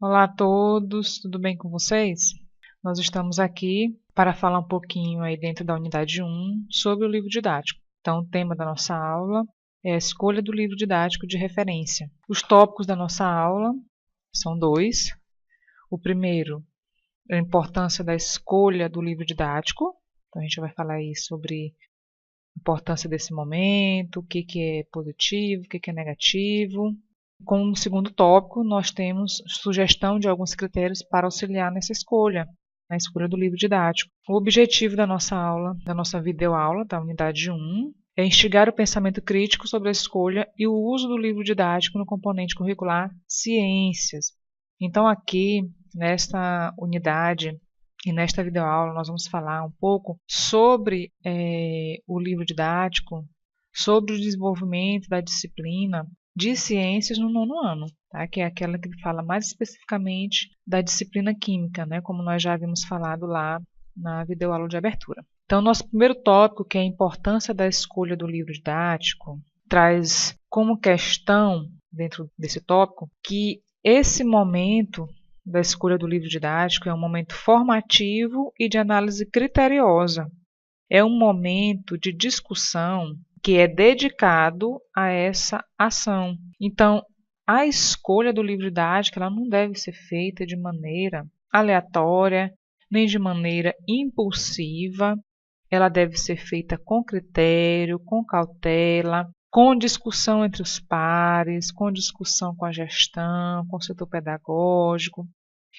Olá a todos, tudo bem com vocês? Nós estamos aqui para falar um pouquinho aí dentro da unidade 1 sobre o livro didático. Então, o tema da nossa aula é a escolha do livro didático de referência. Os tópicos da nossa aula são dois. O primeiro é a importância da escolha do livro didático. Então, a gente vai falar aí sobre a importância desse momento, o que é positivo, o que é negativo. Como segundo tópico, nós temos sugestão de alguns critérios para auxiliar nessa escolha, na escolha do livro didático. O objetivo da nossa aula, da nossa videoaula, da unidade 1, é instigar o pensamento crítico sobre a escolha e o uso do livro didático no componente curricular Ciências. Então, aqui, nesta unidade e nesta videoaula, nós vamos falar um pouco sobre o livro didático, sobre o desenvolvimento da disciplina de ciências no 9º ano, tá? Que é aquela que fala mais especificamente da disciplina química, né? Como nós já havíamos falado lá na videoaula de abertura. Então, nosso primeiro tópico, que é a importância da escolha do livro didático, traz como questão, dentro desse tópico, que esse momento da escolha do livro didático é um momento formativo e de análise criteriosa. É um momento de discussão que é dedicado a essa ação. Então, a escolha do livro didático ela não deve ser feita de maneira aleatória, nem de maneira impulsiva. Ela deve ser feita com critério, com cautela, com discussão entre os pares, com discussão com a gestão, com o setor pedagógico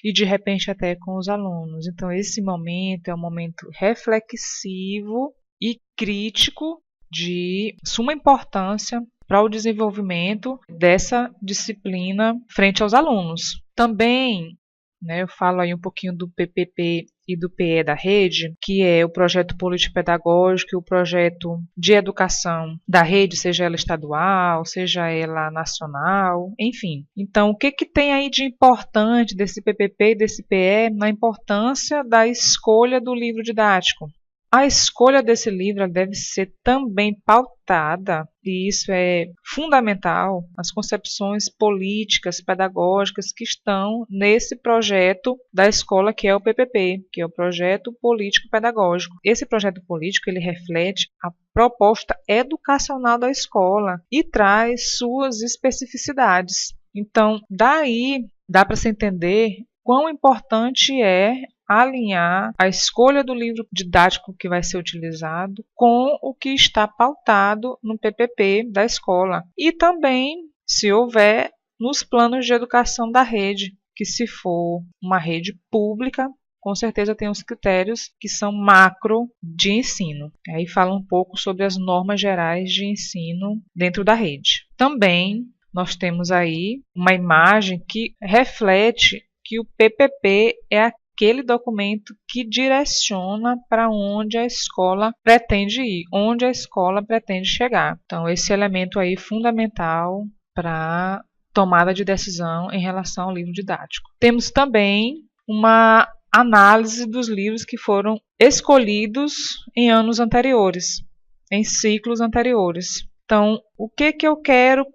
e, de repente, até com os alunos. Então, esse momento é um momento reflexivo e crítico de suma importância para o desenvolvimento dessa disciplina frente aos alunos. Também, né, eu falo aí um pouquinho do PPP e do PE da rede, que é o projeto político-pedagógico e o projeto de educação da rede, seja ela estadual, seja ela nacional, enfim. Então, o que tem aí de importante desse PPP e desse PE na importância da escolha do livro didático? A escolha desse livro deve ser também pautada, e isso é fundamental, as concepções políticas, pedagógicas que estão nesse projeto da escola, que é o PPP, que é o Projeto Político Pedagógico. Esse projeto político ele reflete a proposta educacional da escola e traz suas especificidades. Então, daí dá para se entender quão importante é alinhar a escolha do livro didático que vai ser utilizado com o que está pautado no PPP da escola e também, se houver, nos planos de educação da rede, que se for uma rede pública, com certeza tem os critérios que são macro de ensino. Aí fala um pouco sobre as normas gerais de ensino dentro da rede. Também nós temos aí uma imagem que reflete que o PPP é aquele documento que direciona para onde a escola pretende ir, onde a escola pretende chegar. Então, esse elemento aí é fundamental para tomada de decisão em relação ao livro didático. Temos também uma análise dos livros que foram escolhidos em anos anteriores, em ciclos anteriores. Então, o que eu quero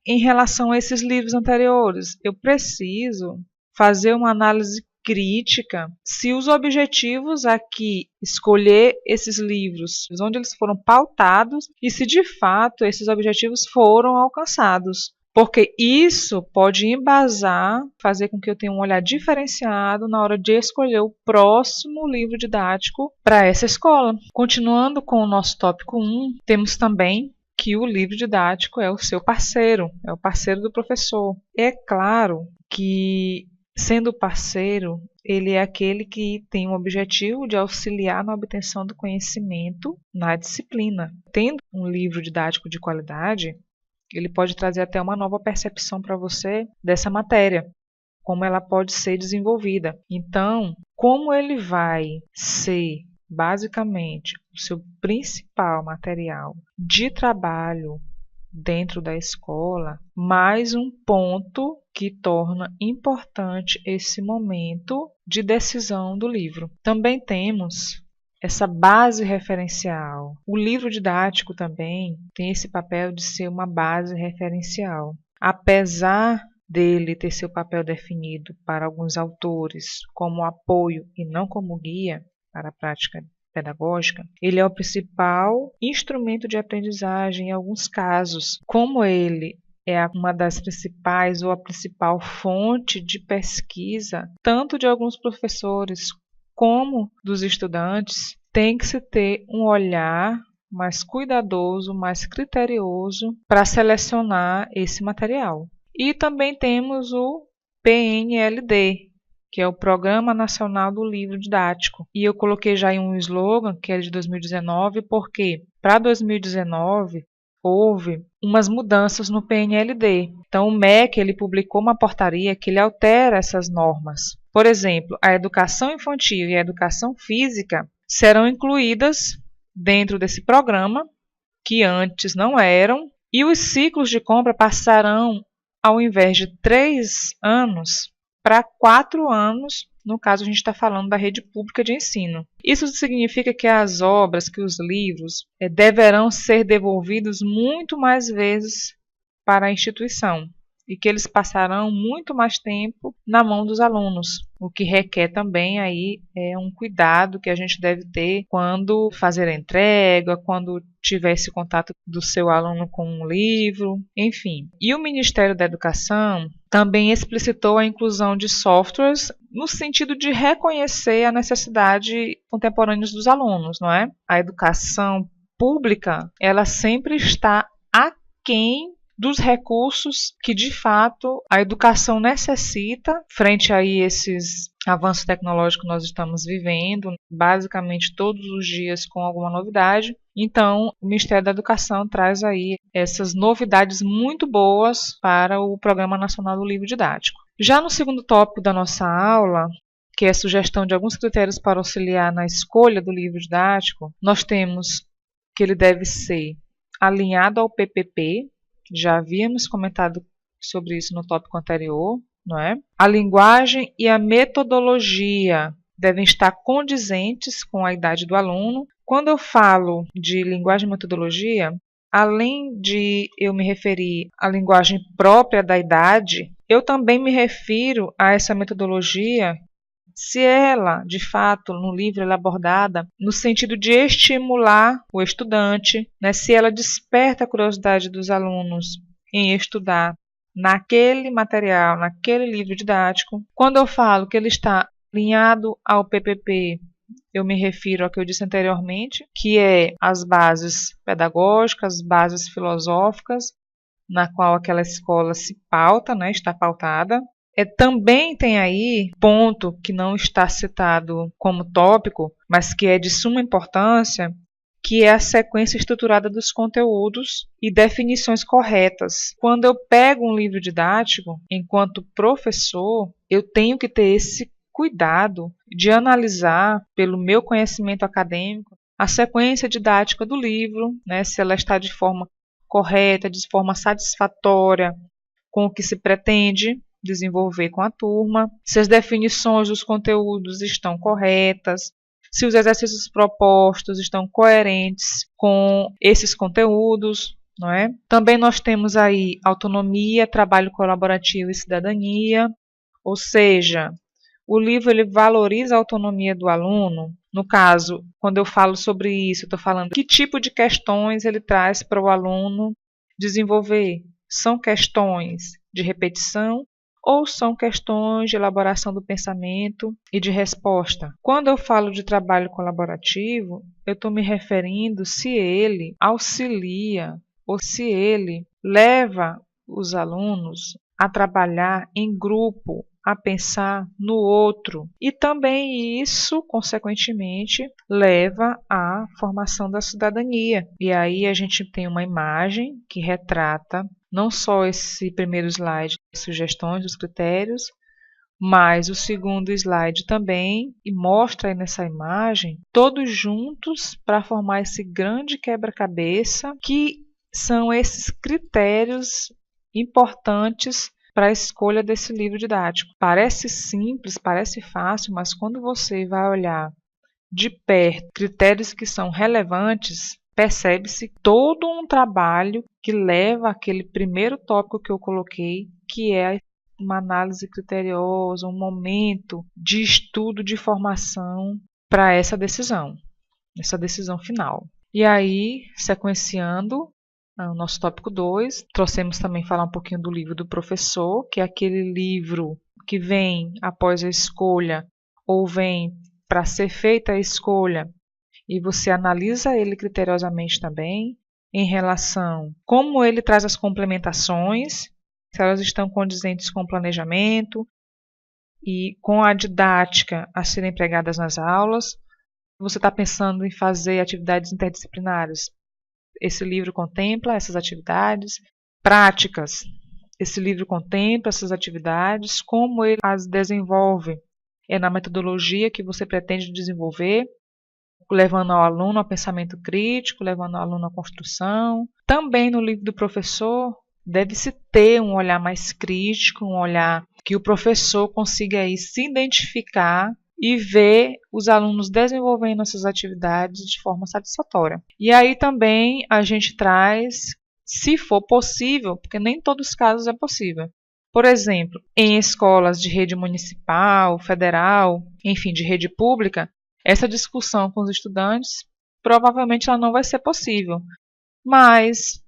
em relação a esses livros anteriores? Eu preciso fazer uma análise crítica se os objetivos aqui, escolher esses livros, onde eles foram pautados e se de fato esses objetivos foram alcançados. Porque isso pode embasar, fazer com que eu tenha um olhar diferenciado na hora de escolher o próximo livro didático para essa escola. Continuando com o nosso tópico 1, temos também que o livro didático é o seu parceiro, é o parceiro do professor. É claro que, sendo parceiro, ele é aquele que tem o objetivo de auxiliar na obtenção do conhecimento na disciplina. Tendo um livro didático de qualidade, ele pode trazer até uma nova percepção para você dessa matéria, como ela pode ser desenvolvida. Então, como ele vai ser, basicamente, o seu principal material de trabalho dentro da escola, mais um ponto que torna importante esse momento de decisão do livro. Também temos essa base referencial. O livro didático também tem esse papel de ser uma base referencial. Apesar dele ter seu papel definido para alguns autores como apoio e não como guia para a prática pedagógica, ele é o principal instrumento de aprendizagem em alguns casos. Como ele é uma das principais ou a principal fonte de pesquisa, tanto de alguns professores como dos estudantes, tem que se ter um olhar mais cuidadoso, mais criterioso para selecionar esse material. E também temos o PNLD, que é o Programa Nacional do Livro Didático. E eu coloquei já em um slogan, que é de 2019, porque para 2019 houve umas mudanças no PNLD. Então o MEC ele publicou uma portaria que ele altera essas normas. Por exemplo, a educação infantil e a educação física serão incluídas dentro desse programa, que antes não eram, e os ciclos de compra passarão, ao invés de 3 anos, para 4 anos, no caso a gente está falando da rede pública de ensino. Isso significa que as obras, que os livros, deverão ser devolvidos muito mais vezes para a instituição e que eles passarão muito mais tempo na mão dos alunos, o que requer também aí um cuidado que a gente deve ter quando fazer a entrega, quando tiver esse contato do seu aluno com um livro, enfim. E o Ministério da Educação também explicitou a inclusão de softwares no sentido de reconhecer a necessidade contemporânea dos alunos, não é? A educação pública, ela sempre está aquém dos recursos que, de fato, a educação necessita frente a esses avanços tecnológicos que nós estamos vivendo, basicamente todos os dias com alguma novidade. Então, o Ministério da Educação traz aí essas novidades muito boas para o Programa Nacional do Livro Didático. Já no segundo tópico da nossa aula, que é a sugestão de alguns critérios para auxiliar na escolha do livro didático, nós temos que ele deve ser alinhado ao PPP, já havíamos comentado sobre isso no tópico anterior, não é? A linguagem e a metodologia devem estar condizentes com a idade do aluno. Quando eu falo de linguagem e metodologia, além de eu me referir à linguagem própria da idade, eu também me refiro a essa metodologia se ela, de fato, no livro ela é abordada no sentido de estimular o estudante, né, se ela desperta a curiosidade dos alunos em estudar naquele material, naquele livro didático. Quando eu falo que ele está alinhado ao PPP, eu me refiro ao que eu disse anteriormente, que é as bases pedagógicas, as bases filosóficas, na qual aquela escola se pauta, né, está pautada. Também tem aí ponto que não está citado como tópico, mas que é de suma importância, que é a sequência estruturada dos conteúdos e definições corretas. Quando eu pego um livro didático, enquanto professor, eu tenho que ter esse cuidado de analisar, pelo meu conhecimento acadêmico, a sequência didática do livro, né, se ela está de forma correta, de forma satisfatória com o que se pretende desenvolver com a turma, se as definições dos conteúdos estão corretas, se os exercícios propostos estão coerentes com esses conteúdos, não é? Também nós temos aí autonomia, trabalho colaborativo e cidadania, ou seja, o livro ele valoriza a autonomia do aluno. No caso, quando eu falo sobre isso, eu estou falando que tipo de questões ele traz para o aluno desenvolver. São questões de repetição ou são questões de elaboração do pensamento e de resposta. Quando eu falo de trabalho colaborativo, eu estou me referindo se ele auxilia ou se ele leva os alunos a trabalhar em grupo, a pensar no outro. E também isso, consequentemente, leva à formação da cidadania. E aí a gente tem uma imagem que retrata não só esse primeiro slide, sugestões dos critérios, mas o segundo slide também, e mostra aí nessa imagem, todos juntos para formar esse grande quebra-cabeça, que são esses critérios importantes para a escolha desse livro didático. Parece simples, parece fácil, mas quando você vai olhar de perto critérios que são relevantes, percebe-se todo um trabalho que leva àquele primeiro tópico que eu coloquei, que é uma análise criteriosa, um momento de estudo, de formação para essa decisão final. E aí, sequenciando o nosso tópico 2, trouxemos também falar um pouquinho do livro do professor, que é aquele livro que vem após a escolha ou vem para ser feita a escolha e você analisa ele criteriosamente também em relação como ele traz as complementações, se elas estão condizentes com o planejamento e com a didática a serem empregadas nas aulas. Você está pensando em fazer atividades interdisciplinares? Esse livro contempla essas atividades. Práticas. Esse livro contempla essas atividades, como ele as desenvolve. É na metodologia que você pretende desenvolver, levando ao aluno ao pensamento crítico, levando ao aluno à construção. Também no livro do professor, deve-se ter um olhar mais crítico, um olhar que o professor consiga aí se identificar e ver os alunos desenvolvendo essas atividades de forma satisfatória. E aí também a gente traz, se for possível, porque nem em todos os casos é possível. Por exemplo, em escolas de rede municipal, federal, enfim, de rede pública, essa discussão com os estudantes provavelmente ela não vai ser possível. Mas,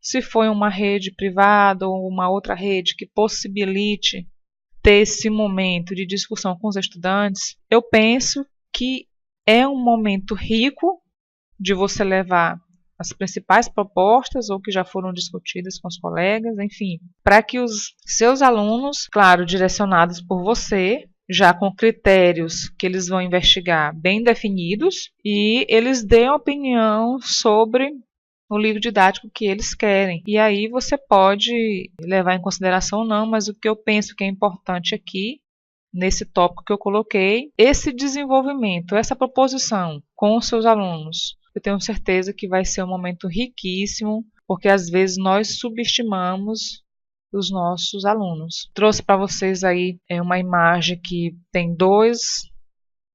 se for em uma rede privada ou uma outra rede que possibilite ter esse momento de discussão com os estudantes, eu penso que é um momento rico de você levar as principais propostas ou que já foram discutidas com os colegas, enfim, para que os seus alunos, claro, direcionados por você, já com critérios que eles vão investigar bem definidos, e eles deem opinião sobre o livro didático que eles querem. E aí você pode levar em consideração ou não, mas o que eu penso que é importante aqui, nesse tópico que eu coloquei, esse desenvolvimento, essa proposição com os seus alunos, eu tenho certeza que vai ser um momento riquíssimo, porque às vezes nós subestimamos os nossos alunos. Trouxe para vocês aí uma imagem que tem 2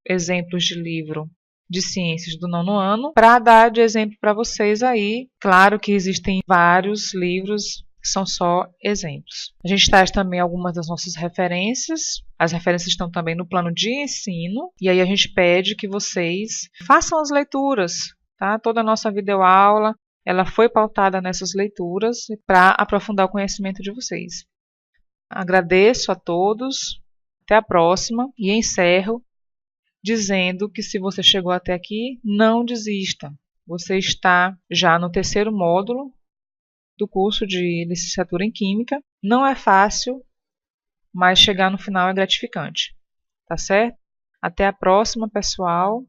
exemplos de livro de ciências do 9º ano, para dar de exemplo para vocês aí. Claro que existem vários livros, são só exemplos. A gente traz também algumas das nossas referências. As referências estão também no plano de ensino, e aí a gente pede que vocês façam as leituras, tá? Toda a nossa videoaula, ela foi pautada nessas leituras para aprofundar o conhecimento de vocês. Agradeço a todos, até a próxima, e encerro dizendo que se você chegou até aqui, não desista. Você está já no 3º módulo do curso de licenciatura em Química. Não é fácil, mas chegar no final é gratificante. Tá certo? Até a próxima, pessoal.